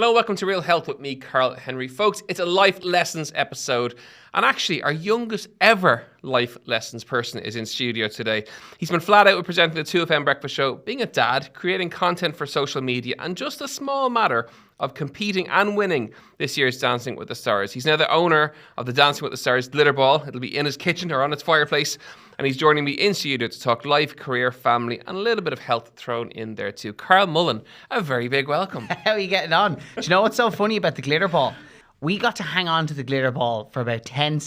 Hello, welcome to Real Health with me, Karl Henry. Folks, it's a life lessons episode. And actually, our youngest ever life lessons person is in studio today. He's been flat out with presenting the 2FM breakfast show, being a dad, creating content for social media, and just a small matter of competing and winning this year's Dancing with the Stars. He's now the owner of the Dancing with the Stars glitter ball. It'll be in his kitchen or on his fireplace. And he's joining me in studio to talk life, career, family, and a little bit of health thrown in there too. Carl Mullan, a very big welcome. How are you getting on? Do you know what's so funny about the glitter ball? We got to hang on to the glitter ball for about 10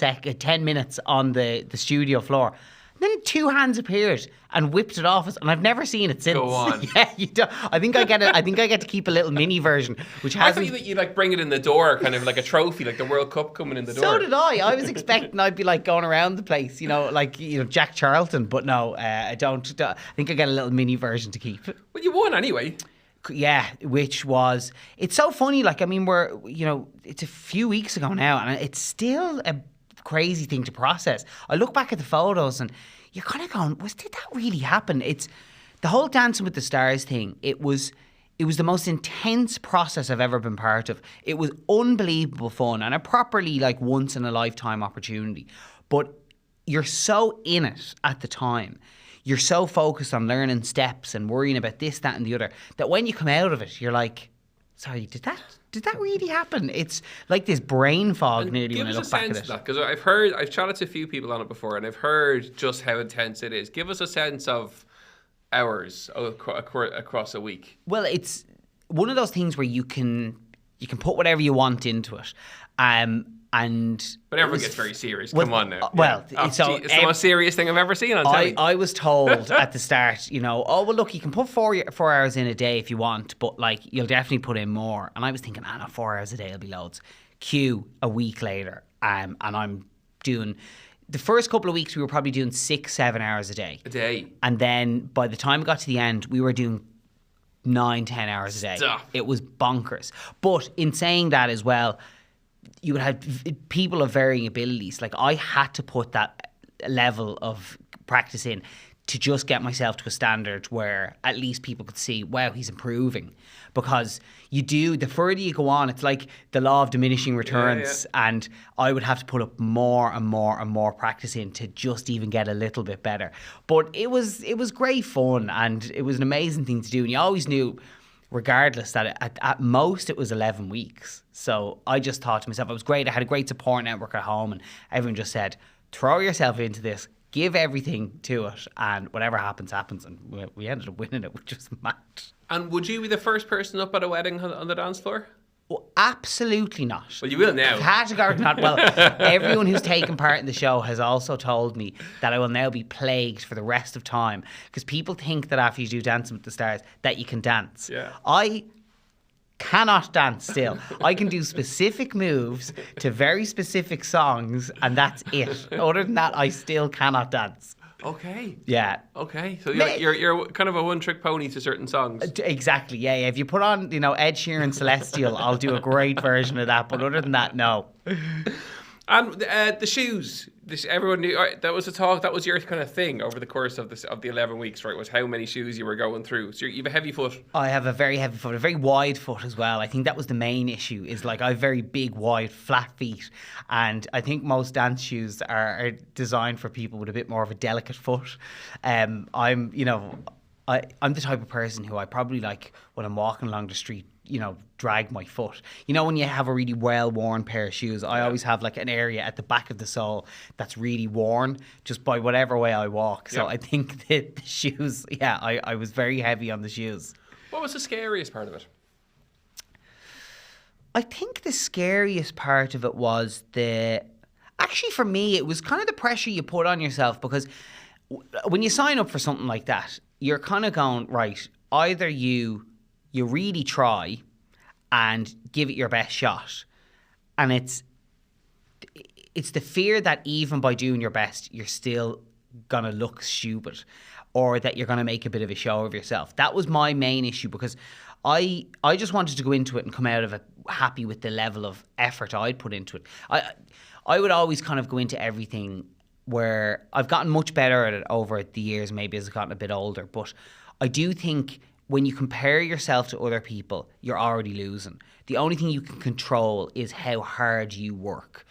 minutes on the studio floor. Then two hands appeared and whipped it off us, and I've never seen it since. Go on. Yeah, you do. I think I get to keep a little mini version, which has. I thought you like bring it in the door, kind of like a trophy, like the World Cup coming in the door. So did I. I was expecting I'd be like going around the place, like Jack Charlton, but no, I don't. I think I get a little mini version to keep. Well, you won anyway. Yeah, which was, it's so funny. It's a few weeks ago now, and it's still a crazy thing to process. I look back at the photos and you're kind of going, did that really happen? It's the whole Dancing with the Stars thing. It was the most intense process I've ever been part of. It was unbelievable fun and a properly once in a lifetime opportunity. But you're so in it at the time. You're so focused on learning steps and worrying about this, that, and the other, that when you come out of it, you're like, sorry, did that really happen? It's like this brain fog nearly when I look back at it. Because I've chatted to a few people on it before, and I've heard just how intense it is. Give us a sense of hours across a week. Well, it's one of those things where you can put whatever you want into it. But everyone gets very serious. Come on now. It's the most serious thing I've ever seen on telly. I was told at the start, look, you can put 4 hours in a day if you want, but you'll definitely put in more. And I was thinking, no, 4 hours a day will be loads. Cue a week later, and I'm doing. The first couple of weeks, we were probably doing 6-7 hours a day. A day. And then by the time we got to the end, we were doing 9-10 hours a day. Stop. It was bonkers. But in saying that as well, you would have people of varying abilities. I had to put that level of practice in to just get myself to a standard where at least people could see, wow, he's improving. Because the further you go on, it's like the law of diminishing returns. Yeah. And I would have to put up more and more and more practice in to just even get a little bit better. But it was great fun, and it was an amazing thing to do. And you always knew, regardless, that at most it was 11 weeks. So I just thought to myself, it was great. I had a great support network at home, and everyone just said, throw yourself into this, give everything to it, and whatever happens, happens. And we ended up winning it, which was mad. And would you be the first person up at a wedding on the dance floor? Well, absolutely not. Well, you will now. Categorically not. Well, everyone who's taken part in the show has also told me that I will now be plagued for the rest of time, because people think that after you do Dancing with the Stars that you can dance. Yeah. I cannot dance still. I can do specific moves to very specific songs, and that's it. Other than that, I still cannot dance. Okay. Yeah. Okay. So you're kind of a one-trick pony to certain songs. Exactly. Yeah. If you put on, Ed Sheeran Celestial, I'll do a great version of that. But other than that, no. And the shoes. Everyone knew that was a talk. That was your kind of thing over the course of the 11 weeks, right? Was how many shoes you were going through. So you have a heavy foot. I have a very heavy foot, a very wide foot as well. I think that was the main issue. Is I have very big, wide, flat feet, and I think most dance shoes are designed for people with a bit more of a delicate foot. I'm the type of person who I probably when I'm walking along the street, drag my foot. When you have a really well-worn pair of shoes, I always have an area at the back of the sole that's really worn just by whatever way I walk. So I think that the shoes, I was very heavy on the shoes. What was the scariest part of it? I think the scariest part of it was actually for me, it was kind of the pressure you put on yourself, because when you sign up for something like that, you're kind of going, right, either you really try and give it your best shot, and it's the fear that even by doing your best, you're still gonna look stupid, or that you're gonna make a bit of a show of yourself. That was my main issue, because I just wanted to go into it and come out of it happy with the level of effort I'd put into it. I would always kind of go into everything, where I've gotten much better at it over the years, maybe as I've gotten a bit older, but I do think when you compare yourself to other people, you're already losing. The only thing you can control is how hard you work.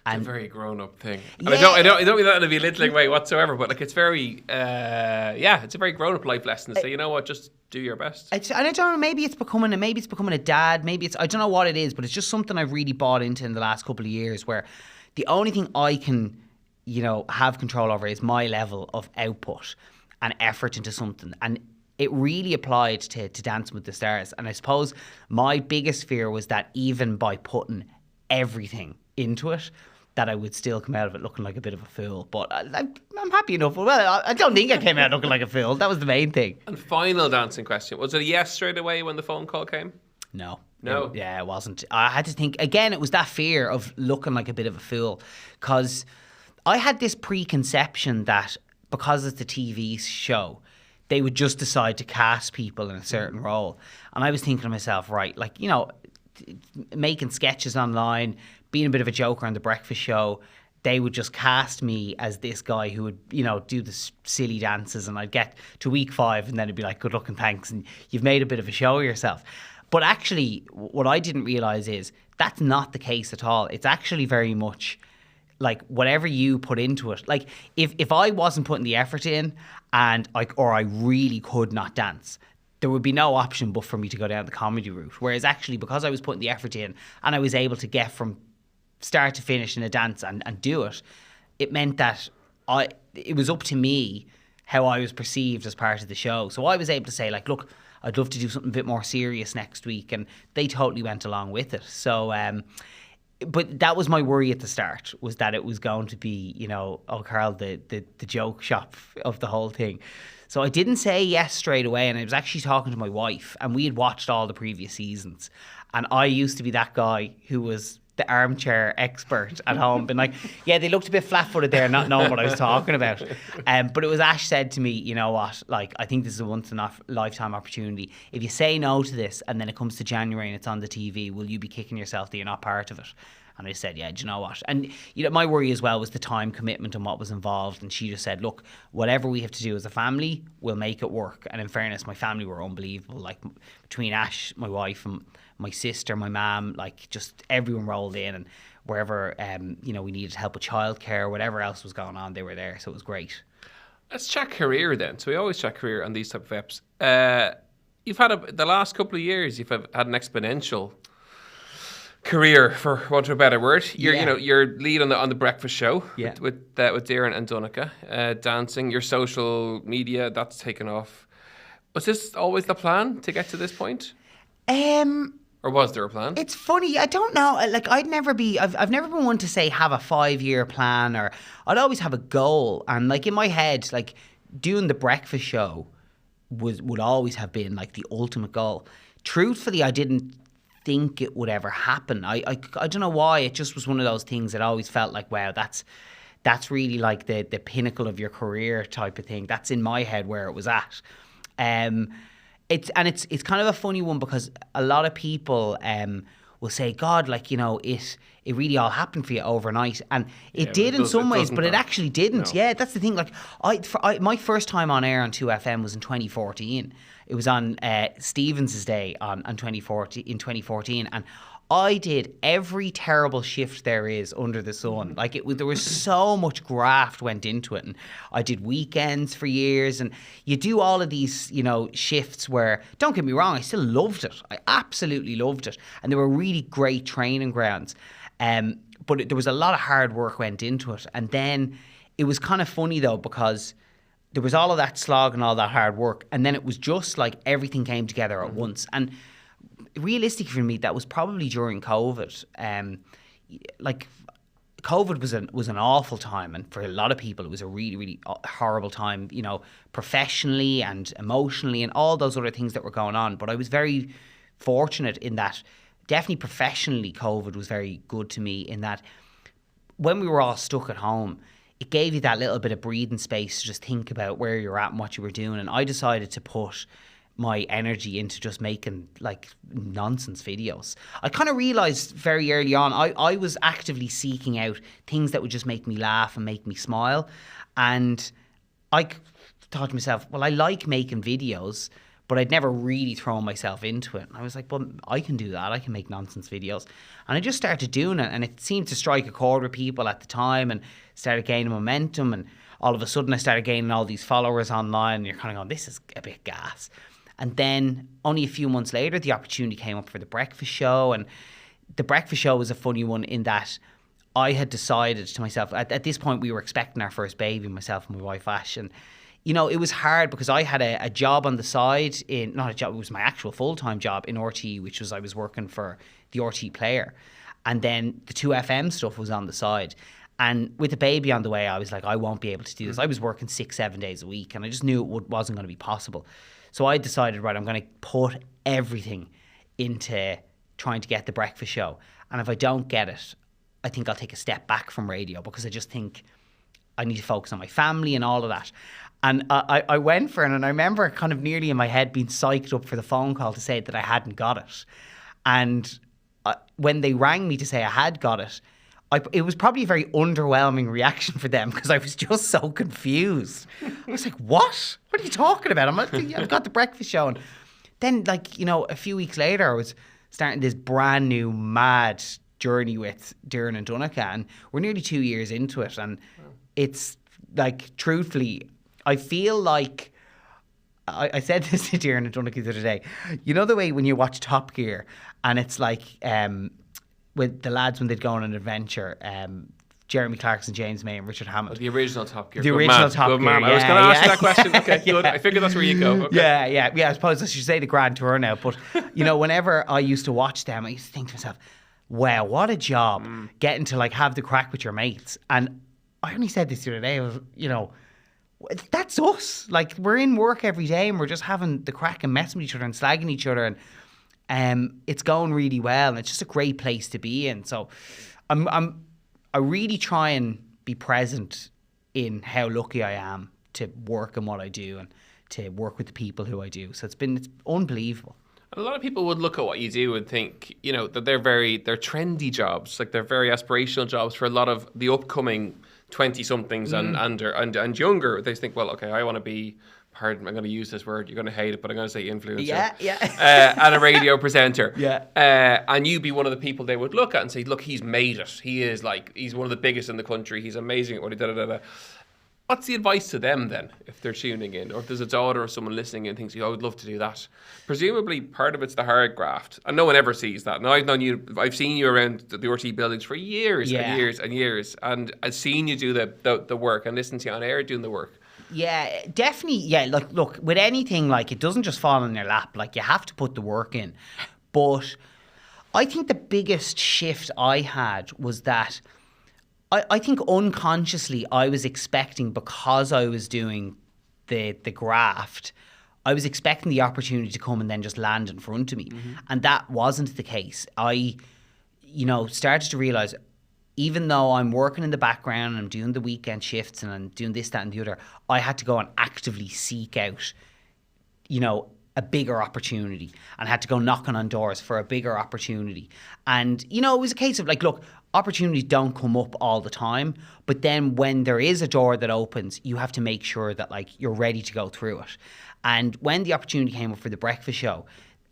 It's a very grown-up thing. And Yeah. I don't mean that in a belittling way whatsoever, but like it's very, it's a very grown-up life lesson to say, you know what, just do your best. And I don't know, maybe it's becoming a dad, maybe it's, I don't know what it is, but it's just something I've really bought into in the last couple of years, where the only thing I can, have control over is my level of output and effort into something. And it really applied to Dancing with the Stars. And I suppose my biggest fear was that even by putting everything into it, that I would still come out of it looking like a bit of a fool. But I'm happy enough. Well, I don't think I came out looking like a fool. That was the main thing. And final dancing question. Was it a yes straight away when the phone call came? No. No? It wasn't. I had to think, again, it was that fear of looking like a bit of a fool. Because I had this preconception that because it's the TV show, they would just decide to cast people in a certain role. And I was thinking to myself, right, like, making sketches online, being a bit of a joker on The Breakfast Show, they would just cast me as this guy who would, do the silly dances, and I'd get to week 5 and then it'd be like, good luck and thanks, and you've made a bit of a show of yourself. But actually, what I didn't realise is that's not the case at all. It's actually very much like whatever you put into it. Like if I wasn't putting the effort in and I really could not dance, there would be no option but for me to go down the comedy route. Whereas actually, because I was putting the effort in and I was able to get from start to finish in a dance and do it, it meant that it was up to me how I was perceived as part of the show. So I was able to say, like, look, I'd love to do something a bit more serious next week, and they totally went along with it. So but that was my worry at the start, was that it was going to be, Carl, the joke shop of the whole thing. So I didn't say yes straight away, and I was actually talking to my wife, and we had watched all the previous seasons, and I used to be that guy who was the armchair expert at home, been like, yeah, they looked a bit flat-footed there, not knowing what I was talking about. But it was Ash said to me, you know what, like, I think this is a once-in-a-lifetime opportunity. If you say no to this and then it comes to January and it's on the TV, will you be kicking yourself that you're not part of it? And I said, yeah, do you know what? And my worry as well was the time commitment and what was involved. And she just said, look, whatever we have to do as a family, we'll make it work. And in fairness, my family were unbelievable. Like, between Ash, my wife, and my sister, my mum, like, just everyone rolled in. And wherever, we needed help with childcare, whatever else was going on, they were there. So it was great. Let's chat career then. So we always chat career on these type of eps. You've had the last couple of years, you've had an exponential career, for want of a better word. You're lead on the Breakfast Show with Darren and Donica, dancing. Your social media, that's taken off. Was this always the plan to get to this point? Or was there a plan? It's funny, I don't know. Like, I've never been one to say have a 5-year plan, or I'd always have a goal. And like in my head, like doing the Breakfast Show would always have been like the ultimate goal. Truthfully, I didn't think it would ever happen. I don't know why. It just was one of those things that I always felt like, wow, that's really like the pinnacle of your career type of thing. That's in my head where it was at. It's kind of a funny one, because a lot of people will say, God, like, it really all happened for you overnight, and it did in some ways, but it actually didn't. No. Yeah, that's the thing. Like, my first time on air on 2FM was in 2014. It was on Stevens' day in 2014, and I did every terrible shift there is under the sun. Like, there was so much graft went into it, and I did weekends for years, and you do all of these, shifts where, don't get me wrong, I still loved it. I absolutely loved it, and they were really great training grounds. But there was a lot of hard work went into it, and then it was kind of funny though, because there was all of that slog and all that hard work, and then it was just like everything came together at once. And realistically for me, that was probably during COVID. Like, COVID was an awful time, and for a lot of people it was a really, really horrible time, professionally and emotionally and all those other things that were going on. But I was very fortunate in that, definitely professionally, COVID was very good to me, in that when we were all stuck at home, it gave you that little bit of breathing space to just think about where you're at and what you were doing. And I decided to put my energy into just making like nonsense videos. I kind of realised very early on, I was actively seeking out things that would just make me laugh and make me smile. And I thought to myself, well, I like making videos, but I'd never really thrown myself into it. And I was like, well, I can do that. I can make nonsense videos. And I just started doing it, and it seemed to strike a chord with people at the time and started gaining momentum. And all of a sudden I started gaining all these followers online, and you're kind of going, this is a bit gas. And then only a few months later, the opportunity came up for the breakfast show. And the breakfast show was a funny one in that I had decided to myself, at this point we were expecting our first baby, myself and my wife Ash, and you know, it was hard because I had a job on the side, not a job, it was my actual full-time job in RTE, which was I was working for the RTE Player, and then the 2FM stuff was on the side. And with the baby on the way, I was like, I won't be able to do this. I was working 6-7 days a week, and I just knew it wasn't going to be possible. So I decided, right, I'm going to put everything into trying to get the breakfast show. And if I don't get it, I think I'll take a step back from radio, because I just think I need to focus on my family and all of that. And I went for it, and I remember kind of nearly in my head being psyched up for the phone call to say that I hadn't got it. And when they rang me to say I had got it, it was probably a very underwhelming reaction for them, because I was just so confused. I was like, what? What are you talking about? I've got the breakfast show. And then, like, you know, a few weeks later, I was starting this brand new mad journey with Doireann and Donncha, and we're nearly 2 years into it. And it's like, truthfully, I feel like I said this to Doireann and Donncha the other day. You know the way when you watch Top Gear and it's like with the lads when they'd go on an adventure, Jeremy Clarkson, James May and Richard Hammond. Oh, the original Top Gear. The original Top Gear. Man. I was going to ask you that question. Okay, good. I figured that's where you go. Okay. Yeah. I suppose I should say the Grand Tour now. But, you know, whenever I used to watch them, I used to think to myself, wow, what a job getting to like have the crack with your mates. And I only said this the other day, you know, that's us. Like, we're in work every day and we're just having the crack and messing with each other and slagging each other, and it's going really well, and it's just a great place to be in. So I really try and be present in how lucky I am to work in what I do and to work with the people who I do. So it's unbelievable. A lot of people would look at what you do and think, you know, that they're trendy jobs, like they're very aspirational jobs for a lot of the upcoming 20-somethings and younger. They think, well, okay, I want to be, pardon, I'm going to use this word, you're going to hate it, but I'm going to say influencer. Yeah. And a radio presenter. Yeah. And you'd be one of the people they would look at and say, look, he's made it. He's one of the biggest in the country. He's amazing at what he did. What's the advice to them then, if they're tuning in, or if there's a daughter or someone listening in and thinks, I would love to do that? Presumably, part of it's the hard graft, and no one ever sees that. Now, I've known you, I've seen you around the RTE buildings for years and years and years, and I've seen you do the work and listen to you on air doing the work. Yeah, definitely. Yeah, look, with anything, like, it doesn't just fall in your lap. Like, you have to put the work in. But I think the biggest shift I had was that I think unconsciously I was expecting, because I was doing the graft, I was expecting the opportunity to come and then just land in front of me. Mm-hmm. And that wasn't the case. I, started to realise, even though I'm working in the background and I'm doing the weekend shifts and I'm doing this, that and the other, I had to go and actively seek out, a bigger opportunity, and had to go knocking on doors for a bigger opportunity. And, it was a case of like, look, opportunities don't come up all the time, but then when there is a door that opens, you have to make sure that like you're ready to go through it. And when the opportunity came up for the breakfast show,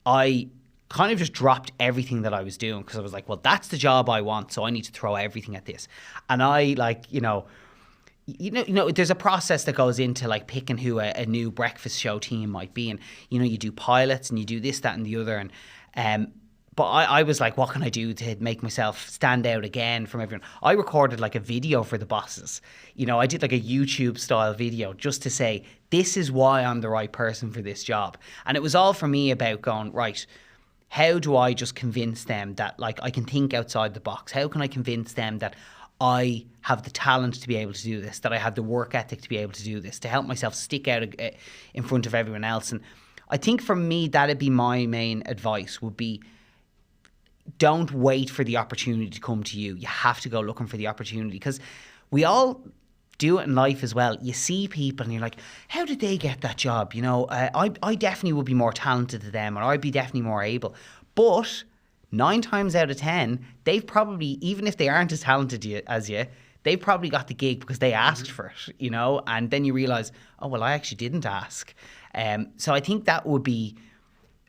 I kind of just dropped everything that I was doing, because I was like, well, that's the job I want, so I need to throw everything at this. And I there's a process that goes into like picking who a new breakfast show team might be, and you do pilots and you do this, that and the other, and but I was like, what can I do to make myself stand out again from everyone? I recorded like a video for the bosses. I did like a YouTube style video just to say, this is why I'm the right person for this job. And it was all for me about going, right, how do I just convince them that like I can think outside the box? How can I convince them that I have the talent to be able to do this, that I have the work ethic to be able to do this, to help myself stick out in front of everyone else? And I think for me, that'd be my main advice, would be, don't wait for the opportunity to come to you. You have to go looking for the opportunity, because we all do it in life as well. You see people and you're like, how did they get that job? I definitely would be more talented than them, or I'd be definitely more able. But 9 times out of 10, they've probably, even if they aren't as talented as you, they probably got the gig because they asked for it, you know, and then you realize, oh, well, I actually didn't ask. So I think that would be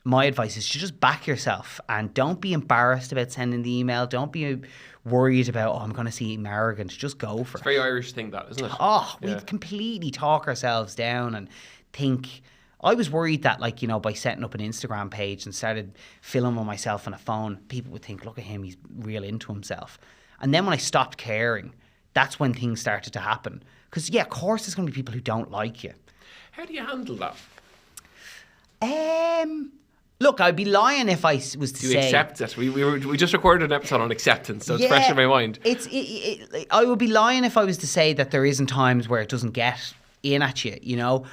my advice, is to just back yourself and don't be embarrassed about sending the email. Don't be worried about, oh, I'm going to seem arrogant. Just go for it. It's a very Irish thing, that, isn't it? Oh, we completely talk ourselves down and think. I was worried that, like, you know, by setting up an Instagram page and started filming myself on a phone, people would think, look at him, he's real into himself. And then when I stopped caring, that's when things started to happen. Because, yeah, of course there's going to be people who don't like you. How do you handle that? Look, I'd be lying if I was to Do you say... accept it? We just recorded an episode on acceptance, so it's fresh in my mind. I would be lying if I was to say that there isn't times where it doesn't get in at you, you know?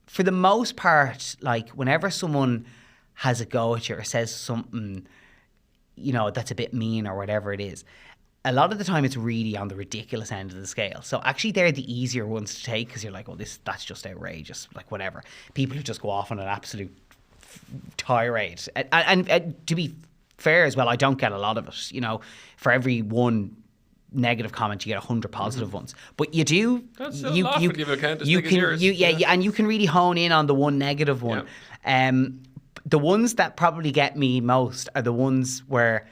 For the most part, like, whenever someone has a go at you or says something, you know, that's a bit mean or whatever it is, a lot of the time it's really on the ridiculous end of the scale. So actually they're the easier ones to take, because you're like, oh, that's just outrageous, like, whatever. People who just go off on an absolute tirade. And to be fair as well, I don't get a lot of it. You know, for every one negative comment, you get 100 positive ones. But you do. That's a lot when you have an account as big as yours. And you can really hone in on the one negative one. Yeah. The ones that probably get me most are the ones where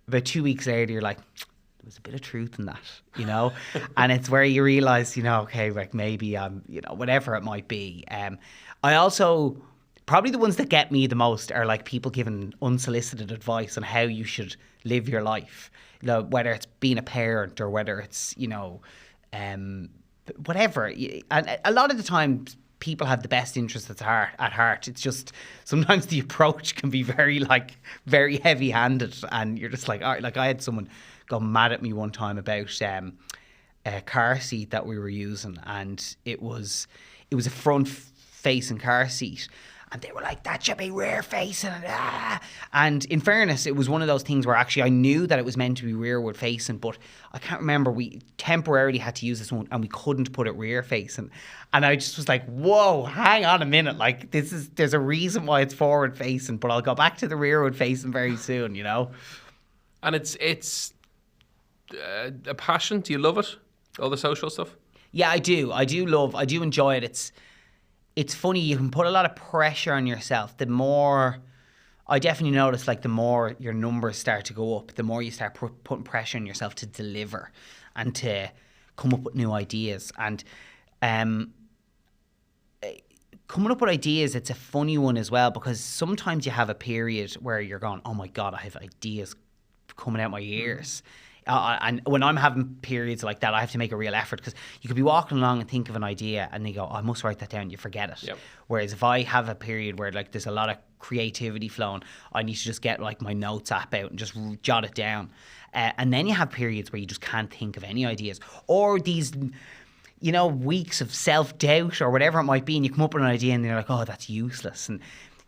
about 2 weeks later you're like, there was a bit of truth in that, you know. And it's where you realise, you know, okay, like, maybe I'm, you know, whatever it might be. I also, probably the ones that get me the most are like people giving unsolicited advice on how you should live your life. You know, whether it's being a parent or whether it's, you know, whatever. And a lot of the time, people have the best interests at heart. It's just sometimes the approach can be very heavy-handed, and you're just like, all right. Like, I had someone go mad at me one time about a car seat that we were using, and it was a front-facing car seat. And they were like, that should be rear facing. And in fairness, it was one of those things where actually I knew that it was meant to be rearward facing, but I can't remember. We temporarily had to use this one and we couldn't put it rear facing. And I just was like, whoa, hang on a minute. Like, there's a reason why it's forward facing, but I'll go back to the rearward facing very soon, you know? And it's a passion. Do you love it? All the social stuff? Yeah, I do. I do enjoy it. It's funny, you can put a lot of pressure on yourself. The more, I definitely notice, like, the more your numbers start to go up, the more you start putting pressure on yourself to deliver and to come up with new ideas. And coming up with ideas, it's a funny one as well, because sometimes you have a period where you're going, oh my God, I have ideas coming out my ears. And when I'm having periods like that, I have to make a real effort, because you could be walking along and think of an idea and you go, oh, I must write that down, you forget it. Yep. Whereas if I have a period where, like, there's a lot of creativity flowing, I need to just get, like, my notes app out and just jot it down. And then you have periods where you just can't think of any ideas, or these, you know, weeks of self-doubt or whatever it might be, and you come up with an idea and you're like, oh, that's useless. And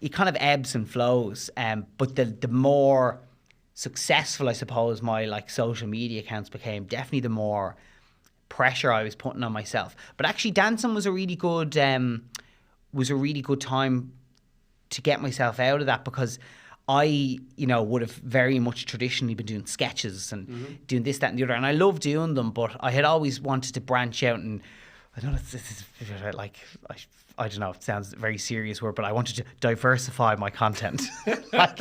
it kind of ebbs and flows. But the more successful, I suppose, my, like, social media accounts became, definitely the more pressure I was putting on myself. But actually dancing was a really good time to get myself out of that, because I, you know, would have very much traditionally been doing sketches and doing this, that and the other, and I love doing them, but I had always wanted to branch out, and I don't know, this is like, I don't know, it sounds a very serious word, but I wanted to diversify my content. Like,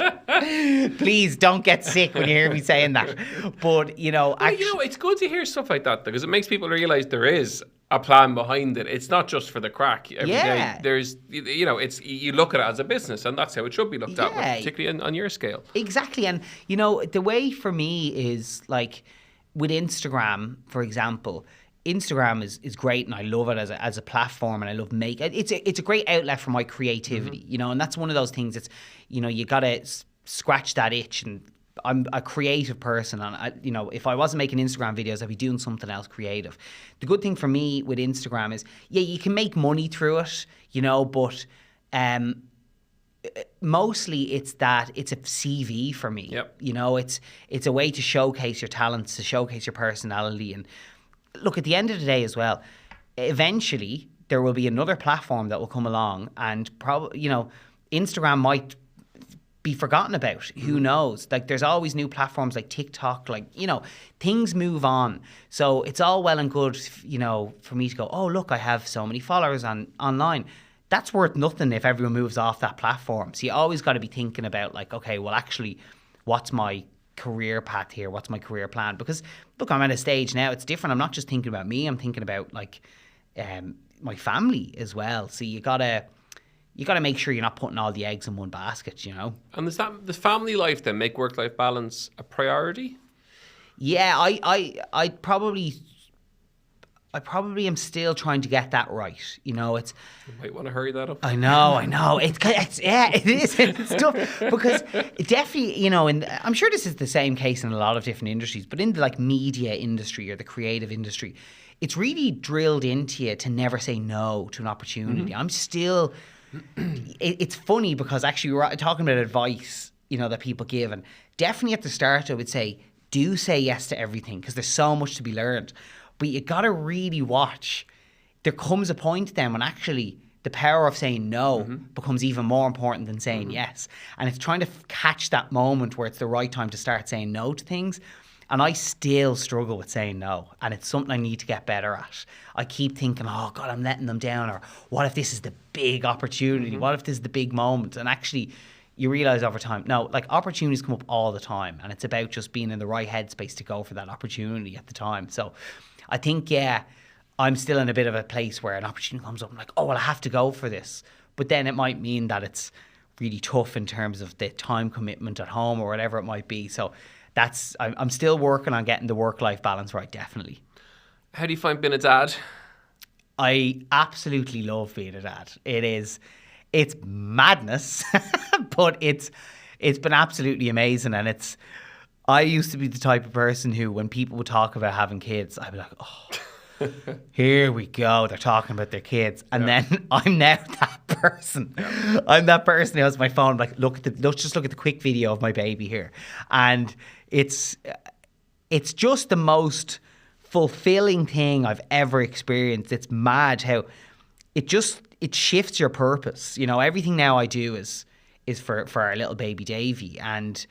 please don't get sick when you hear me saying that. But, you know, actually, you know, it's good to hear stuff like that, because it makes people realise there is a plan behind it. It's not just for the crack every day. There's, you know, it's, you look at it as a business, and that's how it should be looked at, particularly on your scale. Exactly. And, you know, the way for me is, like, with Instagram, for example, Instagram is great, and I love it as a platform, and I love it's a great outlet for my creativity, you know, and that's one of those things. It's, you know, you gotta scratch that itch, and I'm a creative person, and you know, if I wasn't making Instagram videos, I'd be doing something else creative. The good thing for me with Instagram is, yeah, you can make money through it, you know, but mostly it's a CV for me. Yep. You know, it's a way to showcase your talents, to showcase your personality. And look, at the end of the day as well, eventually there will be another platform that will come along, and probably, you know, Instagram might be forgotten about. Who knows? Like, there's always new platforms like TikTok, like, things move on. So it's all well and good, for me to go, oh, look, I have so many followers online. That's worth nothing if everyone moves off that platform. So you always got to be thinking about, like, okay, well, actually, what's my career path here? What's my career plan? Because, look, I'm at a stage now, it's different. I'm not just thinking about me. I'm thinking about, like, my family as well. So you gotta make sure you're not putting all the eggs in one basket, And does family life then make work-life balance a priority? Yeah, I probably am still trying to get that right. It's. You might want to hurry that up. I know. It is. It's tough because it definitely, and I'm sure this is the same case in a lot of different industries, but in the like media industry or the creative industry, it's really drilled into you to never say no to an opportunity. I'm still. It's funny because actually we're talking about advice, that people give, and definitely at the start I would say do say yes to everything because there's so much to be learned. But you got to really watch. There comes a point then when actually the power of saying no becomes even more important than saying yes. And it's trying to catch that moment where it's the right time to start saying no to things. And I still struggle with saying no. And it's something I need to get better at. I keep thinking, oh, God, I'm letting them down. Or what if this is the big opportunity? What if this is the big moment? And actually, you realise over time, no, like opportunities come up all the time. And it's about just being in the right headspace to go for that opportunity at the time. So I think, I'm still in a bit of a place where an opportunity comes up. I'm like, oh, well, I have to go for this. But then it might mean that it's really tough in terms of the time commitment at home or whatever it might be. So I'm still working on getting the work-life balance right, definitely. How do you find being a dad? I absolutely love being a dad. It's madness, but it's been absolutely amazing. And I used to be the type of person who, when people would talk about having kids, I'd be like, oh, here we go. They're talking about their kids. And then I'm now that person. Yeah. I'm that person who has my phone, like, let's just look at the quick video of my baby here. And it's just the most fulfilling thing I've ever experienced. It's mad how it shifts your purpose. Everything now I do is for our little baby Davy. And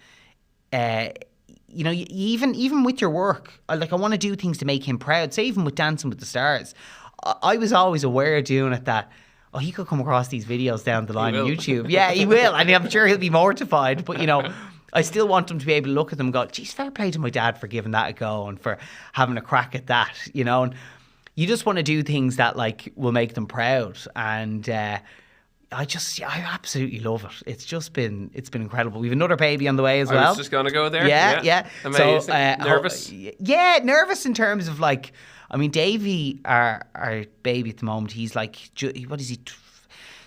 even with your work, I want to do things to make him proud. Say even with Dancing with the Stars, I was always aware of doing it that, oh, he could come across these videos down the line on YouTube. Yeah, he will. And I'm sure he'll be mortified. But, I still want him to be able to look at them and go, geez, fair play to my dad for giving that a go and for having a crack at that, And you just want to do things that, like, will make them proud. And I absolutely love it. It's been incredible. We have another baby on the way as well. I was just going to go there. Yeah. Amazing. So, nervous? Nervous in terms of, like, I mean, Davey, our baby at the moment, he's like, what is he?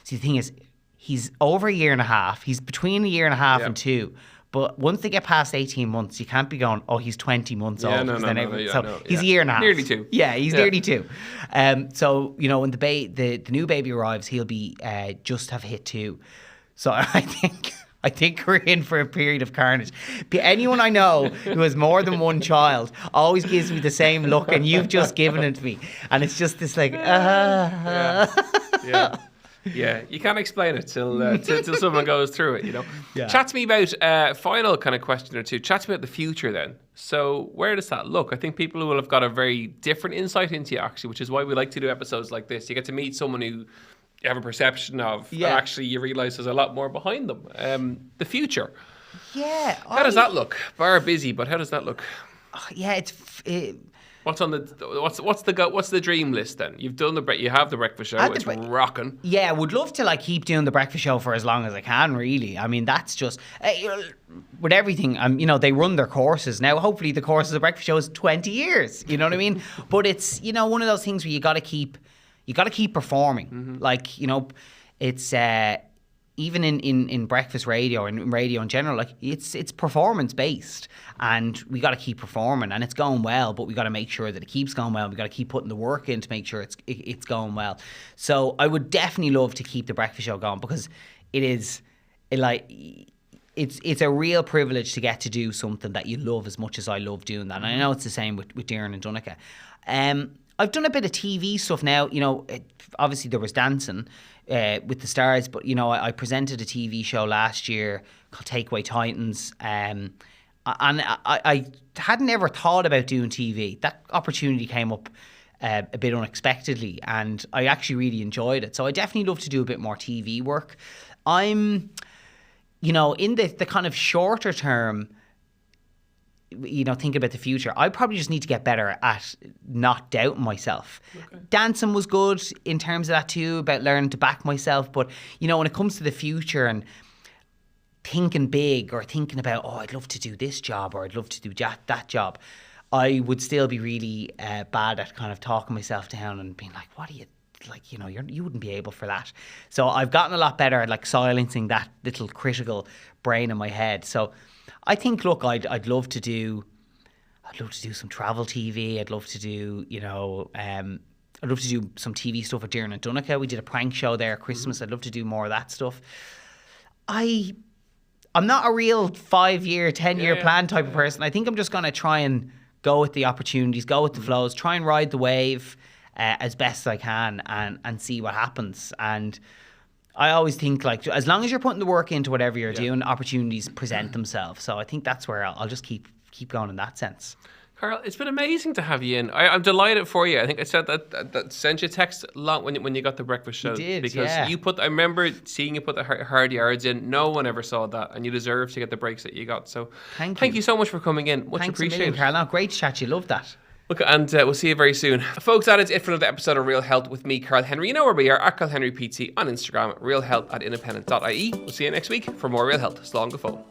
See, the thing is, he's over a year and a half. He's between a year and a half and 2. But once they get past 18 months, you can't be going, oh, he's 20 months old. He's a year and a half. Nearly 2. Yeah, he's nearly 2. So, when the new baby arrives, he'll be just have hit 2. So I think we're in for a period of carnage. Anyone I know who has more than one child always gives me the same look, and you've just given it to me. And it's just this like, Yeah, you can't explain it till someone goes through it, Yeah. Chat to me about final kind of question or two. Chat to me about the future then. So where does that look? I think people will have got a very different insight into you, actually, which is why we like to do episodes like this. You get to meet someone who you have a perception of, and actually you realise there's a lot more behind them. The future. Yeah. How does that look? Bar busy, but how does that look? Yeah, What's the dream list then? You have the breakfast show. It's rocking. Yeah, I would love to keep doing the breakfast show for as long as I can. Really, I mean that's just with everything. They run their courses now. Hopefully, the course of the breakfast show is 20 years. You know what I mean? But it's one of those things where you got to keep performing. Mm-hmm. It's. Even in breakfast radio and in radio in general, it's performance based, and we got to keep performing, and it's going well. But we got to make sure that it keeps going well. We got to keep putting the work in to make sure it's going well. So I would definitely love to keep the breakfast show going because it's a real privilege to get to do something that you love as much as I love doing that. And I know it's the same with Darren and Donica. I've done a bit of TV stuff now. You know, obviously there was dancing with the stars, but you know, I presented a TV show last year called Takeaway Titans, and I hadn't ever thought about doing TV. That opportunity came up a bit unexpectedly, and I actually really enjoyed it. So I definitely love to do a bit more TV work. I'm, you know, in the kind of shorter term, you know, thinking about the future, I probably just need to get better at not doubting myself. Okay. Dancing was good in terms of that too, about learning to back myself. But, you know, when it comes to the future and thinking big or thinking about, oh, I'd love to do this job or I'd love to do that job, I would still be really bad at kind of talking myself down and being like, what are you, like, you know, you wouldn't be able for that. So I've gotten a lot better at like silencing that little critical brain in my head. So I think, look, I'd love to do some travel TV. I'd love to do, you know, I'd love to do some TV stuff at Dearn and Donegal. We did a prank show there at Christmas. I'd love to do more of that stuff. I'm not a real 5-year, 10-year plan type of person. I think I'm just going to try and go with the opportunities, go with the flows, try and ride the wave as best I can and see what happens. And I always think, like, as long as you're putting the work into whatever you're doing, opportunities present themselves. So I think that's where I'll just keep going in that sense. Karl, it's been amazing to have you in. I'm delighted for you. I think I said that sent you a text a lot when you got the breakfast show. You did, because you I remember seeing you put the hard yards in. No one ever saw that, and you deserve to get the breaks that you got. So thank you so much for coming in. Much appreciated. Karl. No, great to chat. You love that. Look, and we'll see you very soon. Folks, that is it for another episode of Real Health with me, Karl Henry. You know where we are, at Karl Henry PT on Instagram, realhealth@independent.ie. We'll see you next week for more Real Health. Slán go fóill.